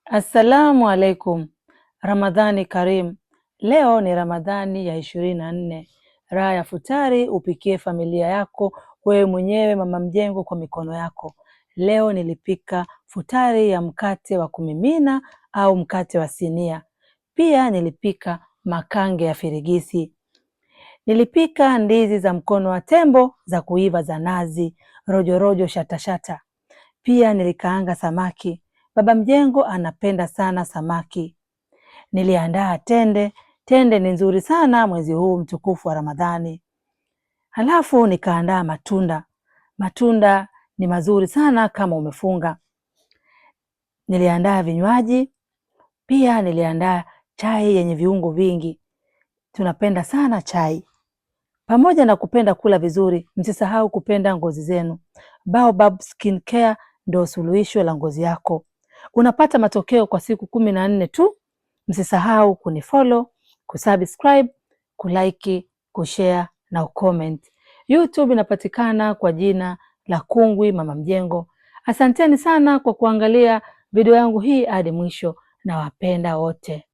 Assalamu alaikum. Ramadhani Karim. Leo ni Ramadhani ya 24. Raha ya futari upikie familia yako, wewe mwenyewe mama mjengo kwa mikono yako. Leo nilipika futari ya mkate wa kumimina au mkate wa sinia. Pia nilipika makange ya firigisi. Nilipika ndizi za mkono wa tembo za kuiva za nazi, rojorojo shatashata. Pia nilikaanga samaki. Baba mjengo anapenda sana samaki. Niliandaa tende. Tende ni nzuri sana mwezi huu mtukufu wa Ramadhani. Halafu nikaandaa matunda. Matunda ni mazuri sana kama umefunga. Niliandaa vinywaji. Pia niliandaa chai yenye viungo vingi. Tunapenda sana chai. Pamoja na kupenda kula vizuri, msisahau kupenda ngozi zenu. Baobab Skin Care ndio suluhisho la ngozi yako. Unapata matokeo kwa siku 14 tu. Msisahau kunifollow, kusubscribe, kulike, kushare na ucomment. YouTube inapatikana kwa jina la Kungwi Mama Mjengo. Asanteni sana kwa kuangalia video yangu hii hadi mwisho, na wapenda wote.